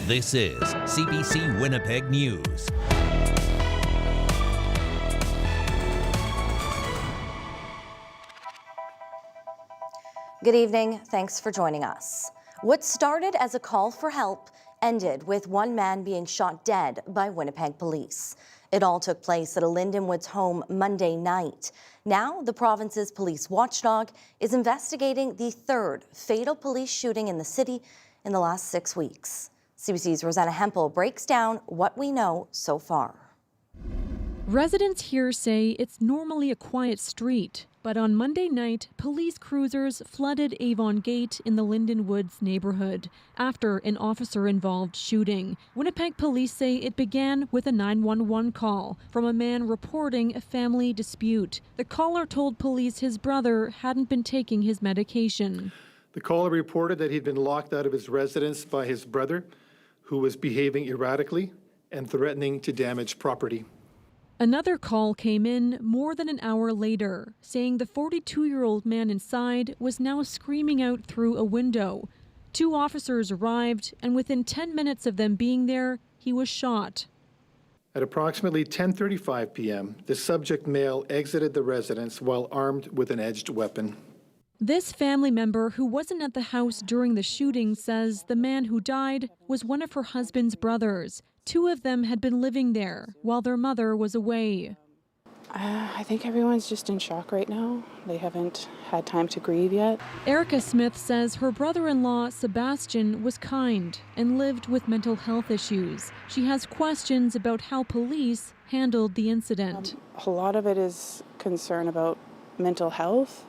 This is CBC Winnipeg News. Good evening. Thanks for joining us. What started as a call for help ended with one man being shot dead by Winnipeg police. It all took place at a Lindenwoods home Monday night. Now, the province's police watchdog is investigating the third fatal police shooting in the city in the last 6 weeks. CBC's Rosanna Hempel breaks down what we know so far. Residents here say it's normally a quiet street, but on Monday night, police cruisers flooded Avon Gate in the Lindenwoods neighborhood after an officer-involved shooting. Winnipeg police say it began with a 911 call from a man reporting a family dispute. The caller told police his brother hadn't been taking his medication. The caller reported that he'd been locked out of his residence by his brother, who was behaving erratically and threatening to damage property. Another call came in more than an hour later, saying the 42-year-old man inside was now screaming out through a window. 2 officers arrived, and within 10 minutes of them being there, he was shot. At approximately 10:35 p.m., the subject male exited the residence while armed with an edged weapon. This family member who wasn't at the house during the shooting says the man who died was one of her husband's brothers. 2 of them had been living there while their mother was away. I think everyone's just in shock right now. They haven't had time to grieve yet. Erica Smith says her brother-in-law, Sebastian, was kind and lived with mental health issues. She has questions about how police handled the incident. A lot of it is concern about mental health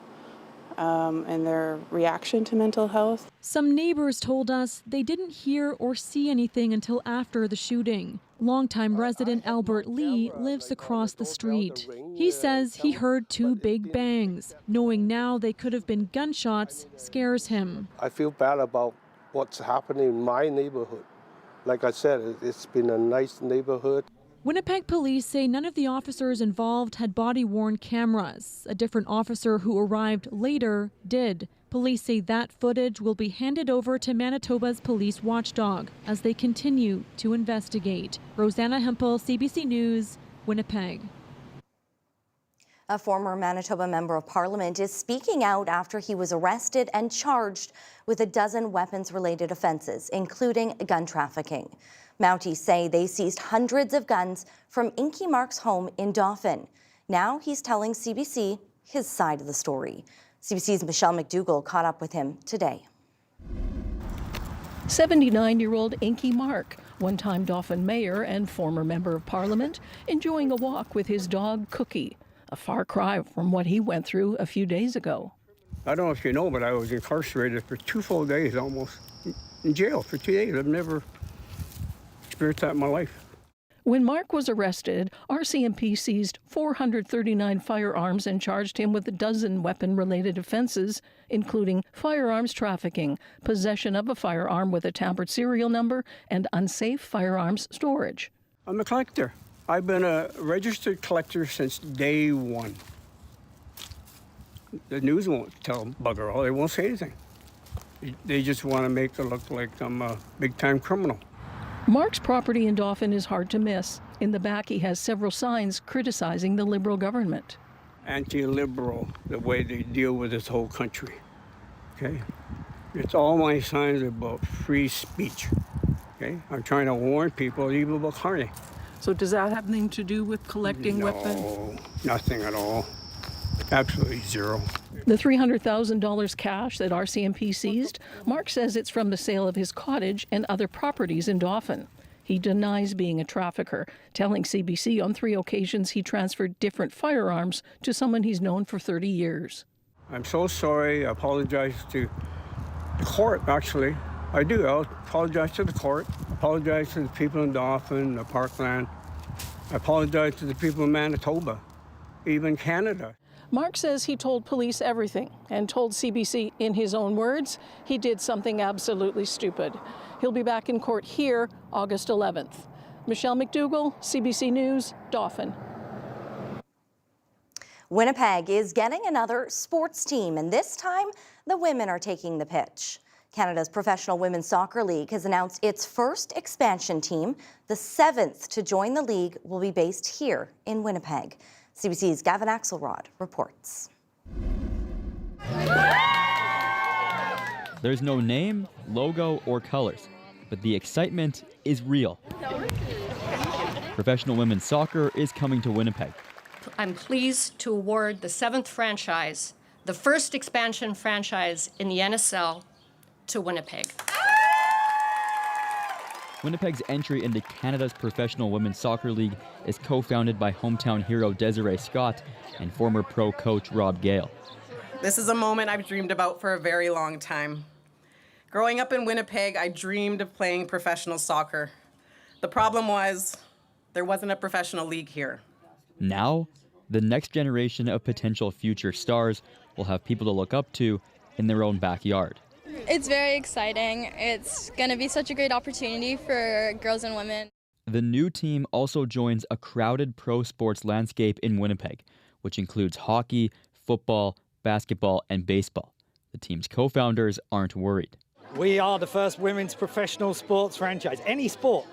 and their reaction to mental health. Some neighbors told us they didn't hear or see anything until after the shooting. Longtime resident Albert Lee lives across the street. He says he heard 2 big bangs. Knowing now they could have been gunshots scares him. I feel bad about what's happening in my neighborhood. Like I said, it's been a nice neighborhood. Winnipeg police say none of the officers involved had body-worn cameras. A different officer who arrived later did. Police say that footage will be handed over to Manitoba's police watchdog as they continue to investigate. Rosanna Hempel, CBC News, Winnipeg. A former Manitoba Member of Parliament is speaking out after he was arrested and charged with a dozen weapons-related offences, including gun trafficking. Mounties say they seized hundreds of guns from Inky Mark's home in Dauphin. Now he's telling CBC his side of the story. CBC's Michelle McDougall caught up with him today. 79-year-old Inky Mark, one-time Dauphin mayor and former Member of Parliament, enjoying a walk with his dog Cookie, a far cry from what he went through a few days ago. I don't know if you know, but I was incarcerated for 2 full days almost, in jail for 2 days. I've never experienced that in my life. When Mark was arrested, RCMP seized 439 firearms and charged him with a dozen weapon-related offenses, including firearms trafficking, possession of a firearm with a tampered serial number, and unsafe firearms storage. I'm a collector. I've been a registered collector since day one. The news won't tell bugger all. They won't say anything. They just want to make it look like I'm a big-time criminal. Mark's property in Dauphin is hard to miss. In the back, he has several signs criticizing the Liberal government. Anti-liberal, the way they deal with this whole country. Okay? It's all my signs about free speech. Okay? I'm trying to warn people even about carney. So does that have anything to do with collecting weapons? No, nothing at all. Absolutely zero. The $300,000 cash that RCMP seized, Mark says it's from the sale of his cottage and other properties in Dauphin. He denies being a trafficker, telling CBC on 3 occasions he transferred different firearms to someone he's known for 30 years. I'm so sorry. I apologize to the court, actually. I do. I'll apologize to the court. I apologize to the people in Dauphin, the Parkland. I apologize to the people in Manitoba, even Canada. Mark says he told police everything and told CBC, in his own words, he did something absolutely stupid. He'll be back in court here August 11th. Michelle McDougall, CBC News, Dauphin. Winnipeg is getting another sports team, and this time the women are taking the pitch. Canada's Professional Women's Soccer League has announced its first expansion team. The 7th to join the league will be based here in Winnipeg. CBC's Gavin Axelrod reports. There's no name, logo, or colors, but the excitement is real. Professional women's soccer is coming to Winnipeg. I'm pleased to award the 7th franchise, the first expansion franchise in the NSL, to Winnipeg. Winnipeg's entry into Canada's Professional Women's Soccer League is co-founded by hometown hero Desiree Scott and former pro coach Rob Gale. This is a moment I've dreamed about for a very long time. Growing up in Winnipeg, I dreamed of playing professional soccer. The problem was, there wasn't a professional league here. Now, the next generation of potential future stars will have people to look up to in their own backyard. It's very exciting. It's going to be such a great opportunity for girls and women. The new team also joins a crowded pro sports landscape in Winnipeg, which includes hockey, football, basketball, and baseball. The team's co-founders aren't worried. We are the first women's professional sports franchise. Any sport,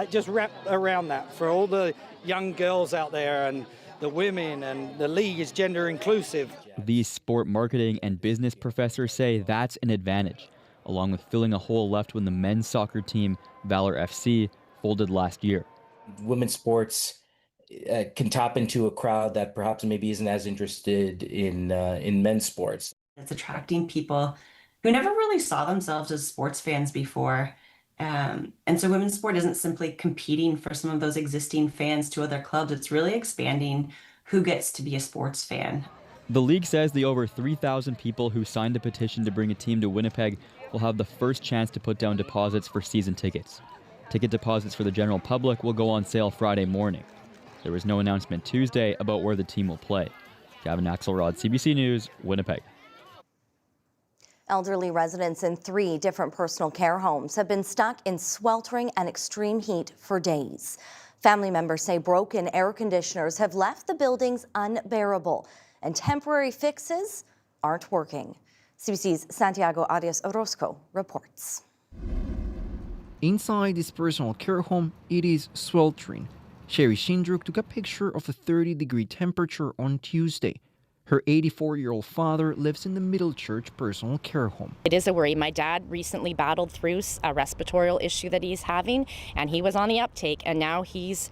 just wrap around that for all the young girls out there and the women, and the league is gender inclusive. These sport marketing and business professors say that's an advantage, along with filling a hole left when the men's soccer team, Valor FC, folded last year. Women's sports can tap into a crowd that perhaps maybe isn't as interested in men's sports. It's attracting people who never really saw themselves as sports fans before. And so women's sport isn't simply competing for some of those existing fans to other clubs. It's really expanding who gets to be a sports fan. The league says the over 3,000 people who signed a petition to bring a team to Winnipeg will have the first chance to put down deposits for season tickets. Ticket deposits for the general public will go on sale Friday morning. There was no announcement Tuesday about where the team will play. Gavin Axelrod, CBC News, Winnipeg. Elderly residents in 3 different personal care homes have been stuck in sweltering and extreme heat for days. Family members say broken air conditioners have left the buildings unbearable, and temporary fixes aren't working. CBC's Santiago Arias Orozco reports. Inside this personal care home, it is sweltering. Sherry Shindruk took a picture of a 30-degree temperature on Tuesday. Her 84-year-old father lives in the Middle Church personal care home. It is a worry. My dad recently battled through a respiratory issue that he's having, and he was on the uptake, and now he's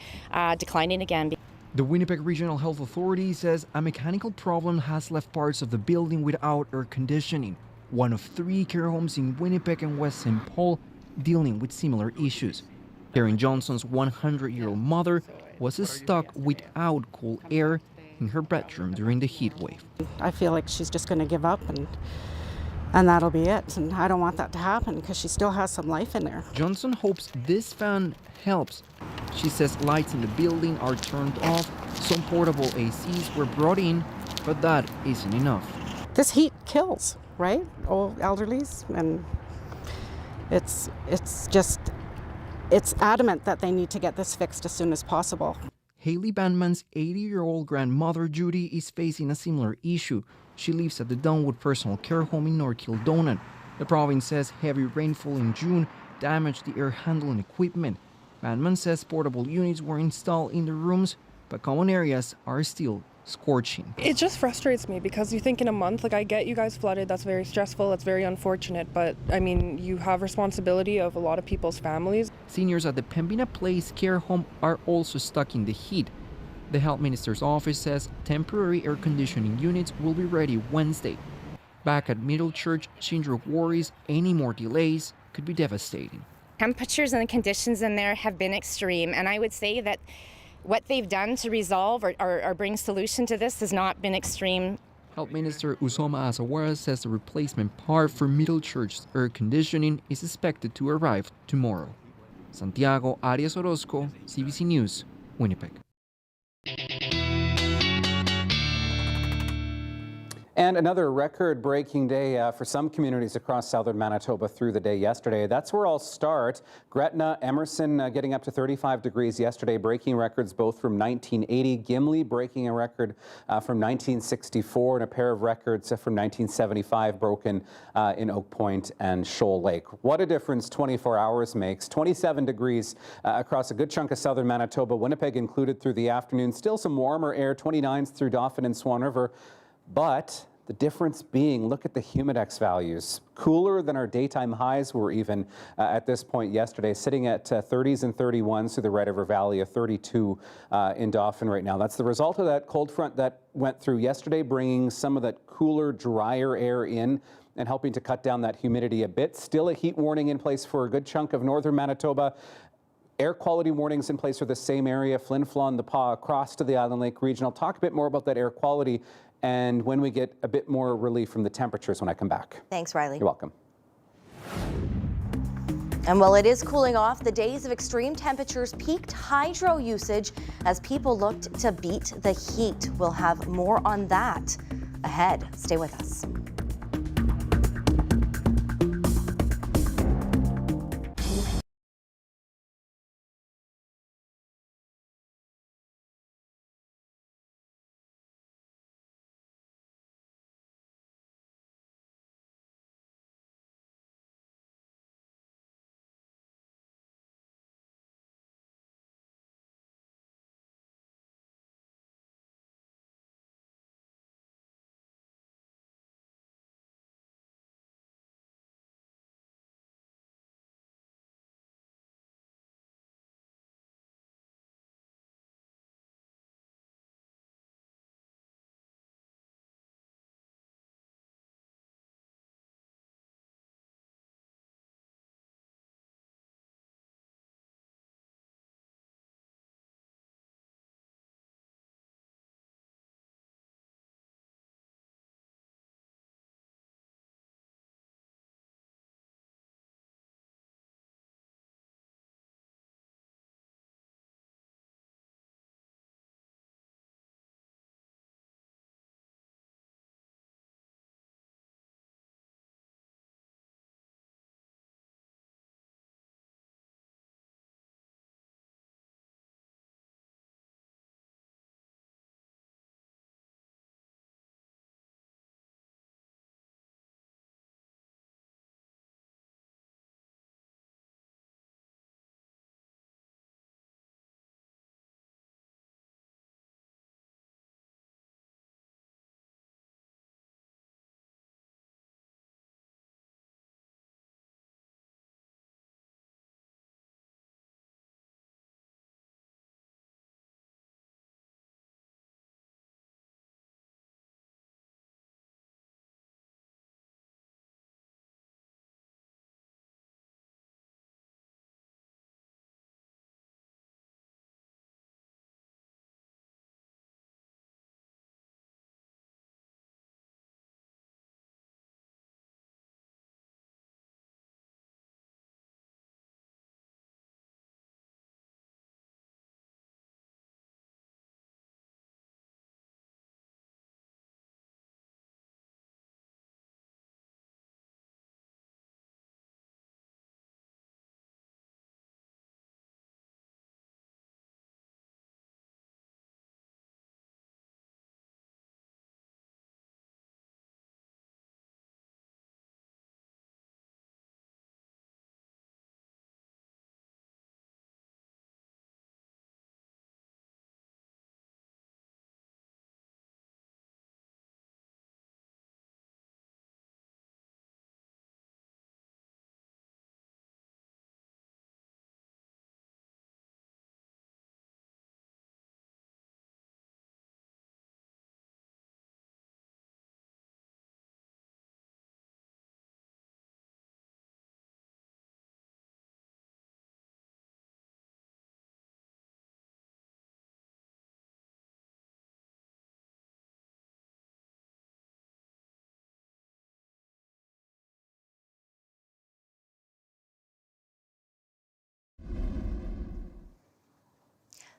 declining again. The Winnipeg Regional Health Authority says a mechanical problem has left parts of the building without air conditioning. One of 3 care homes in Winnipeg and West St. Paul dealing with similar issues. Karen Johnson's 100-year-old mother was stuck without cool air in her bedroom during the heat wave. I feel like she's just going to give up and that'll be it. And I don't want that to happen because she still has some life in there. Johnson hopes this fan helps. She says lights in the building are turned off, some portable ACs were brought in, but that isn't enough. This heat kills, right? Old elderlies, and it's adamant that they need to get this fixed as soon as possible. Haley Bandman's 80-year-old grandmother Judy is facing a similar issue. She lives at the Dunwood Personal Care Home in North Kildonan. The province says heavy rainfall in June damaged the air handling equipment. Bandman says portable units were installed in the rooms, but common areas are still scorching. It just frustrates me because you think in a month, I get you guys flooded, that's very stressful, that's very unfortunate, but I mean, you have responsibility of a lot of people's families. Seniors at the Pembina Place care home are also stuck in the heat. The health minister's office says temporary air conditioning units will be ready Wednesday. Back at Middle Church, Shindruk worries any more delays could be devastating. Temperatures and the conditions in there have been extreme, and I would say that what they've done to resolve or bring solution to this has not been extreme. Health Minister Usoma Asawara says the replacement part for Middle Church's air conditioning is expected to arrive tomorrow. Santiago Arias Orozco, CBC News, Winnipeg. And another record-breaking day for some communities across southern Manitoba through the day yesterday. That's where I'll start. Gretna, Emerson getting up to 35 degrees yesterday, breaking records both from 1980. Gimli breaking a record from 1964, and a pair of records from 1975 broken in Oak Point and Shoal Lake. What a difference 24 hours makes. 27 degrees across a good chunk of southern Manitoba, Winnipeg included through the afternoon. Still some warmer air, 29s through Dauphin and Swan River. But the difference being, look at the humidex values. Cooler than our daytime highs were even at this point yesterday, sitting at 30s and 31s through the Red River Valley, of 32 in Dauphin right now. That's the result of that cold front that went through yesterday, bringing some of that cooler, drier air in and helping to cut down that humidity a bit. Still a heat warning in place for a good chunk of northern Manitoba. Air quality warnings in place for the same area, Flin Flon, the Pas, across to the Island Lake region. I'll talk a bit more about that air quality and when we get a bit more relief from the temperatures when I come back. Thanks, Riley. You're welcome. And while it is cooling off, the days of extreme temperatures peaked hydro usage as people looked to beat the heat. We'll have more on that ahead. Stay with us.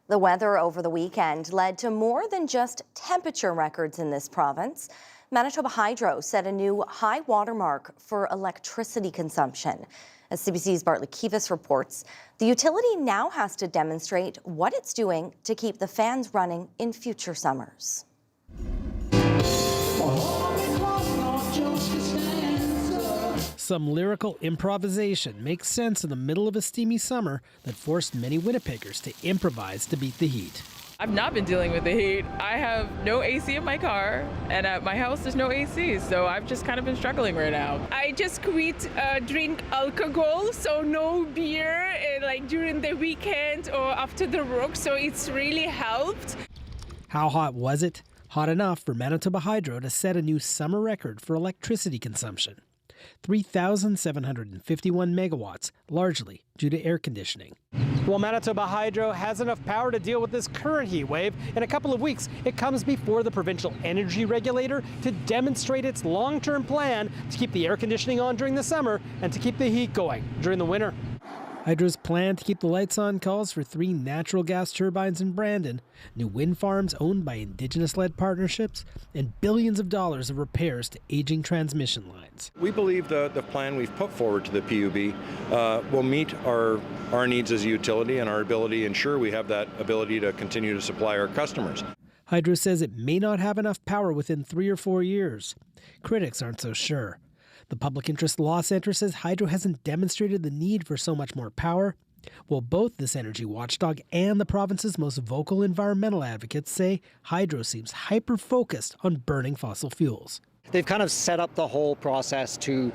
The weather over the weekend led to more than just temperature records in this province. Manitoba Hydro set a new high watermark for electricity consumption. As CBC's Bartlett Kivas reports, the utility now has to demonstrate what it's doing to keep the fans running in future summers. Some lyrical improvisation makes sense in the middle of a steamy summer that forced many Winnipeggers to improvise to beat the heat. I've not been dealing with the heat. I have no AC in my car, and at my house there's no AC, so I've just kind of been struggling right now. I just quit drink alcohol, so no beer like during the weekend or after the work, so it's really helped. How hot was it? Hot enough for Manitoba Hydro to set a new summer record for electricity consumption. 3,751 megawatts, largely due to air conditioning. Well, Manitoba Hydro has enough power to deal with this current heat wave. In a couple of weeks, it comes before the provincial energy regulator to demonstrate its long-term plan to keep the air conditioning on during the summer and to keep the heat going during the winter. Hydro's plan to keep the lights on calls for 3 natural gas turbines in Brandon, new wind farms owned by Indigenous-led partnerships, and billions of dollars of repairs to aging transmission lines. We believe the plan we've put forward to the PUB will meet our needs as a utility and our ability to ensure we have that ability to continue to supply our customers. Hydro says it may not have enough power within 3 or 4 years. Critics aren't so sure. The Public Interest Law Centre says Hydro hasn't demonstrated the need for so much more power, while both this energy watchdog and the province's most vocal environmental advocates say Hydro seems hyper-focused on burning fossil fuels. They've kind of set up the whole process to,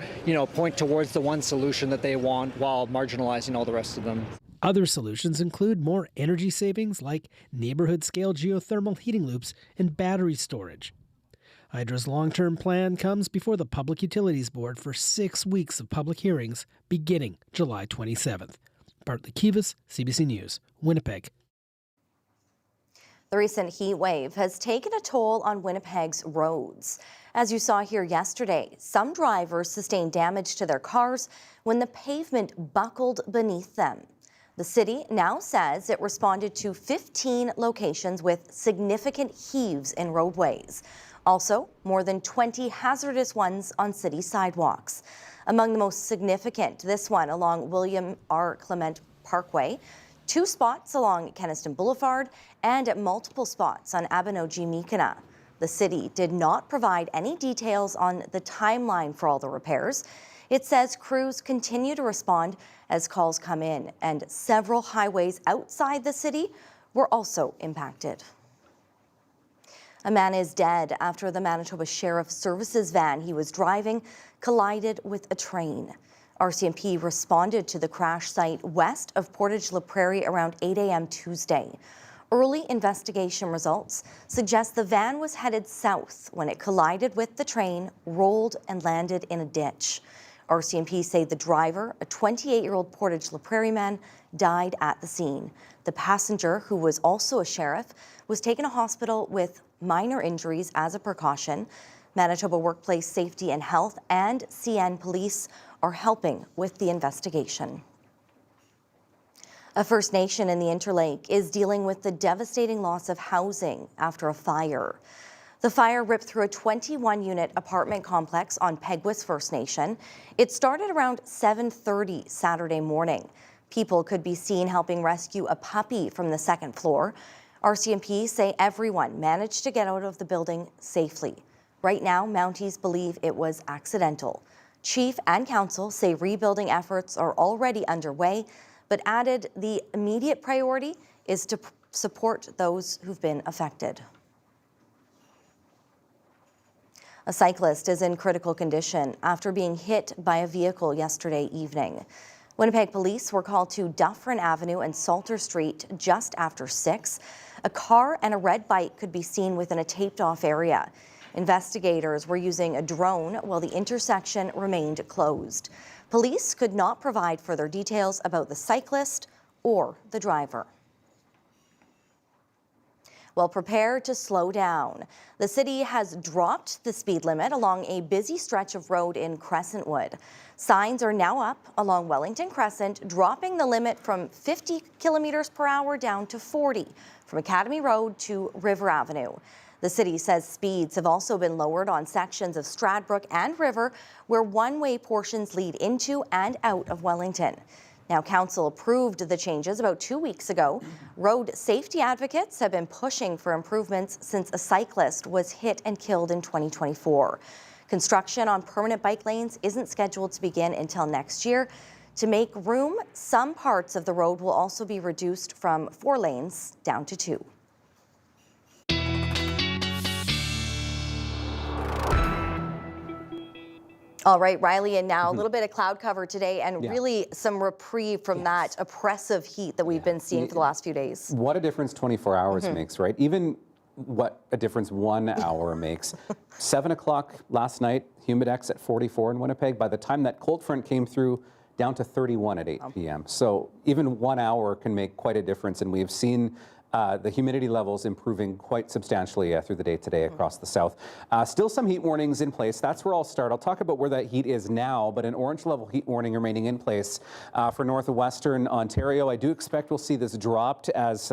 point towards the one solution that they want while marginalizing all the rest of them. Other solutions include more energy savings like neighborhood-scale geothermal heating loops and battery storage. Hydro's long-term plan comes before the Public Utilities Board for 6 weeks of public hearings beginning July 27th. Bartlett Kivas, CBC News, Winnipeg. The recent heat wave has taken a toll on Winnipeg's roads. As you saw here yesterday, some drivers sustained damage to their cars when the pavement buckled beneath them. The city now says it responded to 15 locations with significant heaves in roadways. Also, more than 20 hazardous ones on city sidewalks. Among the most significant, this one along William R. Clement Parkway, 2 spots along Keniston Boulevard, and at multiple spots on Abenogi-Mikana. The city did not provide any details on the timeline for all the repairs. It says crews continue to respond as calls come in, and several highways outside the city were also impacted. A man is dead after the Manitoba Sheriff Services van he was driving collided with a train. RCMP responded to the crash site west of Portage La Prairie around 8 a.m. Tuesday. Early investigation results suggest the van was headed south when it collided with the train, rolled and landed in a ditch. RCMP say the driver, a 28-year-old Portage La Prairie man, died at the scene. The passenger, who was also a sheriff, was taken to hospital with minor injuries as a precaution. Manitoba Workplace Safety and Health and CN Police are helping with the investigation. A First Nation in the Interlake is dealing with the devastating loss of housing after a fire. The fire ripped through a 21-unit apartment complex on Peguis First Nation. It started around 7:30 Saturday morning. People could be seen helping rescue a puppy from the second floor. RCMP say everyone managed to get out of the building safely. Right now, Mounties believe it was accidental. Chief and council say rebuilding efforts are already underway, but added the immediate priority is to support those who've been affected. A cyclist is in critical condition after being hit by a vehicle yesterday evening. Winnipeg police were called to Dufferin Avenue and Salter Street just after 6. A car and a red bike could be seen within a taped-off area. Investigators were using a drone while the intersection remained closed. Police could not provide further details about the cyclist or the driver. Well, prepare to slow down. The city has dropped the speed limit along a busy stretch of road in Crescentwood. Signs are now up along Wellington Crescent, dropping the limit from 50 kilometers per hour down to 40 from Academy Road to River Avenue. The city says speeds have also been lowered on sections of Stradbrook and River where one-way portions lead into and out of Wellington. Now, council approved the changes about 2 weeks ago. Road safety advocates have been pushing for improvements since a cyclist was hit and killed in 2024. Construction on permanent bike lanes isn't scheduled to begin until next year. To make room, some parts of the road will also be reduced from 4 lanes down to 2. All right, Riley, and now a little bit of cloud cover today and really some reprieve from that oppressive heat that we've been seeing for the last few days. What a difference 24 hours makes, right? Even what a difference 1 hour makes. 7 o'clock last night, humidex at 44 in Winnipeg. By the time that cold front came through, down to 31 at 8 p.m. So even 1 hour can make quite a difference, and we've seen the humidity levels improving quite substantially through the day today across the south. Still some heat warnings in place. That's where I'll start. I'll talk about where that heat is now, but an orange level heat warning remaining in place for northwestern Ontario. I do expect we'll see this dropped as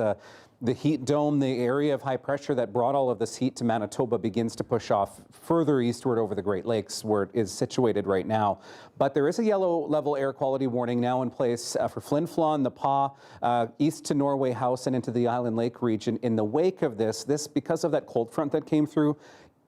the heat dome, the area of high pressure that brought all of this heat to Manitoba, begins to push off further eastward over the Great Lakes, where it is situated right now. But there is a yellow level air quality warning now in place for Flin Flon, the Pas, east to Norway House and into the Island Lake region. In the wake of this, because of that cold front that came through,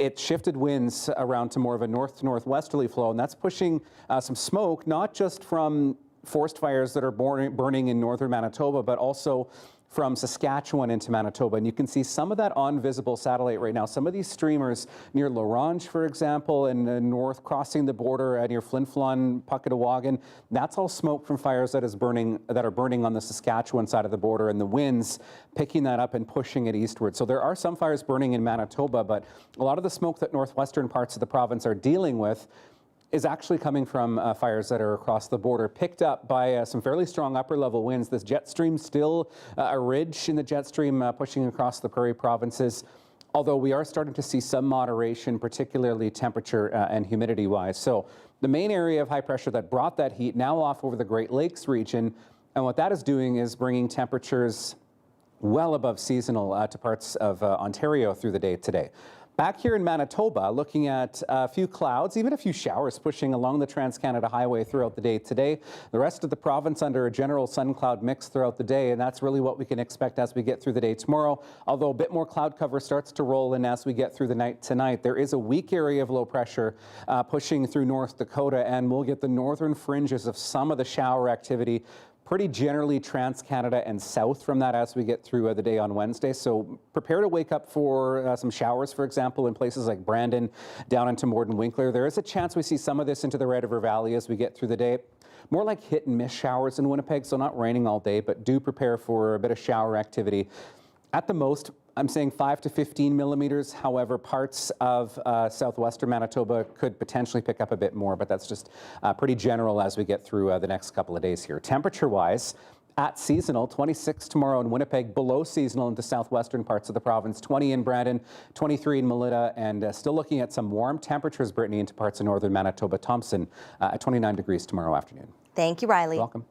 it shifted winds around to more of a north to northwesterly flow, and that's pushing some smoke, not just from forest fires that are burning in northern Manitoba, but also from Saskatchewan into Manitoba. And you can see some of that on visible satellite right now. Some of these streamers near La Ronge, for example, and north crossing the border near Flin Flon, Puckatawagan, that's all smoke from fires that are burning on the Saskatchewan side of the border, and the winds picking that up and pushing it eastward. So there are some fires burning in Manitoba, but a lot of the smoke that northwestern parts of the province are dealing with is actually coming from fires that are across the border, picked up by some fairly strong upper level winds. This jet stream still a ridge in the jet stream pushing across the prairie provinces, although we are starting to see some moderation, particularly temperature and humidity wise. So the main area of high pressure that brought that heat now off over the Great Lakes region, and what that is doing is bringing temperatures well above seasonal to parts of Ontario through the day today. Back here in Manitoba, looking at a few clouds, even a few showers pushing along the Trans-Canada Highway throughout the day today. The rest of the province under a general sun-cloud mix throughout the day, and that's really what we can expect as we get through the day tomorrow. Although a bit more cloud cover starts to roll in as we get through the night tonight. There is a weak area of low pressure pushing through North Dakota, and we'll get the northern fringes of some of the shower activity pretty generally Trans-Canada and south from that as we get through the day on Wednesday. So prepare to wake up for some showers, for example, in places like Brandon, down into Morden Winkler. There is a chance we see some of this into the Red River Valley as we get through the day. More like hit and miss showers in Winnipeg, so not raining all day, but do prepare for a bit of shower activity. At the most, I'm saying 5 to 15 millimeters. However, parts of southwestern Manitoba could potentially pick up a bit more, but that's just pretty general as we get through the next couple of days here. Temperature-wise, at seasonal, 26 tomorrow in Winnipeg, below seasonal into southwestern parts of the province, 20 in Brandon, 23 in Melita, and still looking at some warm temperatures, Brittany, into parts of northern Manitoba. Thompson at 29 degrees tomorrow afternoon. Thank you, Riley. You're welcome.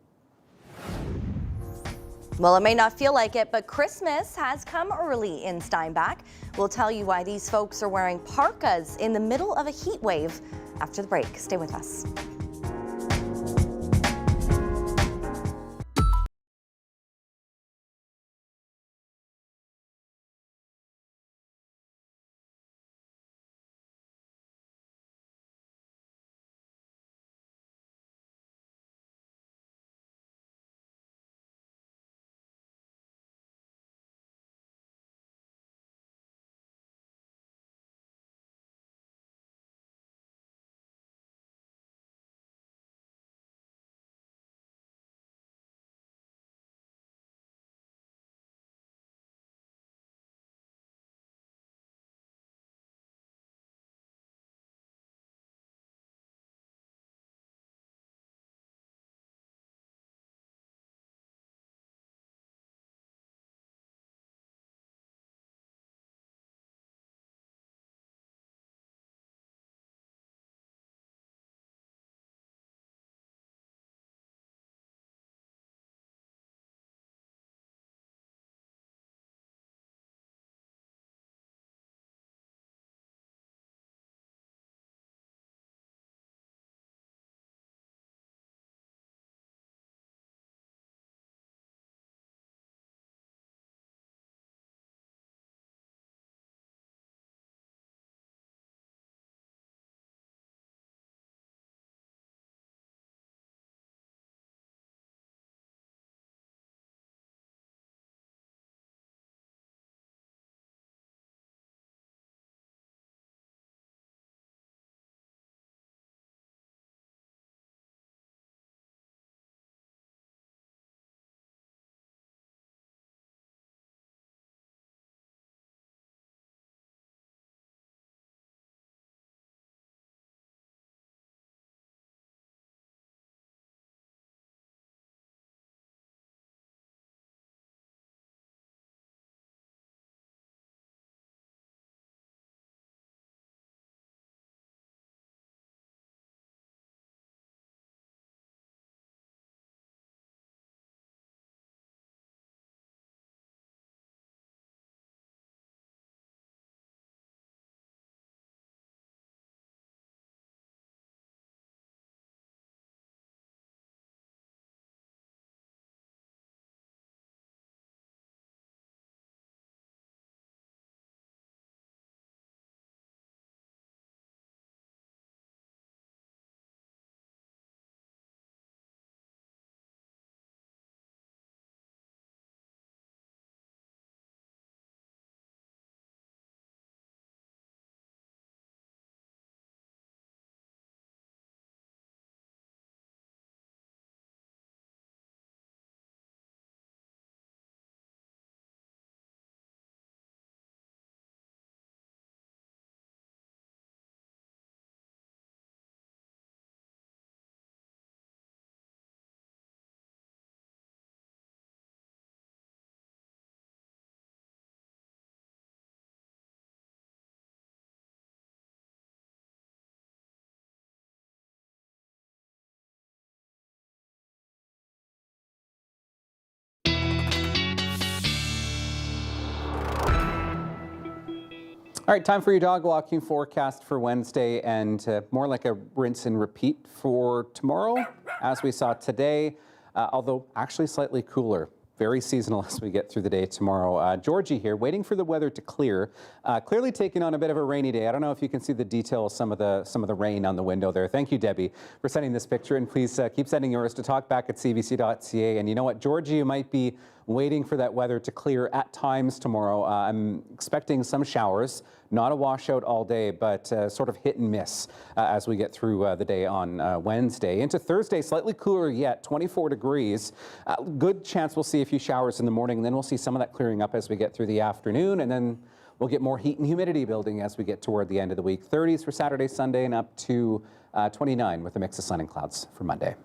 Well, it may not feel like it, but Christmas has come early in Steinbach. We'll tell you why these folks are wearing parkas in the middle of a heat wave after the break. Stay with us. All right, time for your dog walking forecast for Wednesday, and more like a rinse and repeat for tomorrow, as we saw today, although actually slightly cooler. Very seasonal as we get through the day tomorrow. Georgie here, waiting for the weather to clear. Clearly taking on a bit of a rainy day. I don't know if you can see the detail of some of the rain on the window there. Thank you, Debbie, for sending this picture, and please keep sending yours to talkback@cbc.ca. And you know what, Georgie, you might be waiting for that weather to clear at times tomorrow. I'm expecting some showers, not a washout all day, but sort of hit and miss as we get through the day on Wednesday. Into Thursday, slightly cooler yet, 24 degrees. Good chance we'll see a few showers in the morning, and then we'll see some of that clearing up as we get through the afternoon, and then we'll get more heat and humidity building as we get toward the end of the week. 30s for Saturday, Sunday, and up to 29 with a mix of sun and clouds for Monday.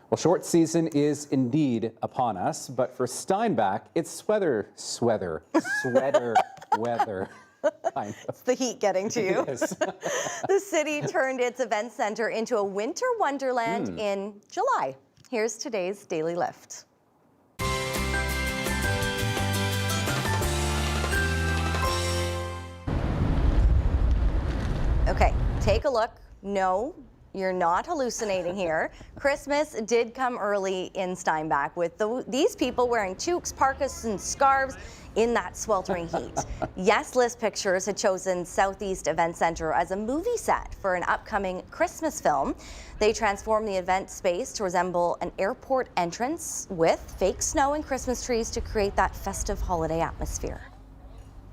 Well, short season is indeed upon us, but for Steinbach, it's sweater weather. It's the heat getting to you. The city turned its event center into a winter wonderland in July. Here's today's Daily Lift. Okay, take a look. No, you're not hallucinating here. Christmas did come early in Steinbach with these people wearing toques, parkas, and scarves in that sweltering heat. Yes, List Pictures had chosen Southeast Event Center as a movie set for an upcoming Christmas film. They transformed the event space to resemble an airport entrance with fake snow and Christmas trees to create that festive holiday atmosphere.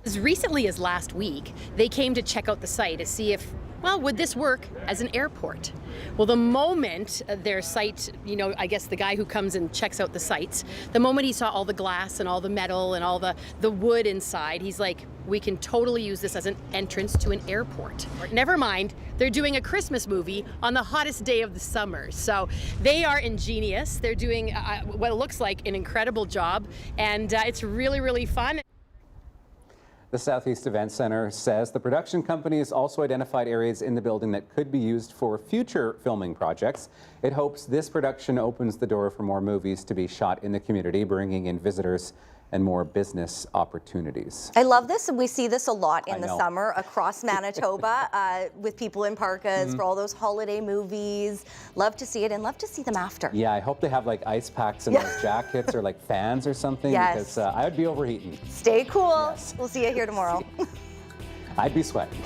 As recently as last week, they came to check out the site to see if, well, would this work as an airport? Well, the moment their site, I guess the guy who comes and checks out the sites, the moment he saw all the glass and all the metal and all the wood inside, he's like, we can totally use this as an entrance to an airport. Never mind, they're doing a Christmas movie on the hottest day of the summer. So they are ingenious. They're doing what looks like an incredible job, and it's really, really fun. The Southeast Event Center says the production company has also identified areas in the building that could be used for future filming projects. It hopes this production opens the door for more movies to be shot in the community, bringing in visitors and more business opportunities. I love this, and we see this a lot in the summer across Manitoba with people in parkas for all those holiday movies. Love to see it, and love to see them after. Yeah, I hope they have like ice packs in those jackets or like fans or something, because I would be overheating. Stay cool. Yes. We'll see you here tomorrow. I'd be sweating.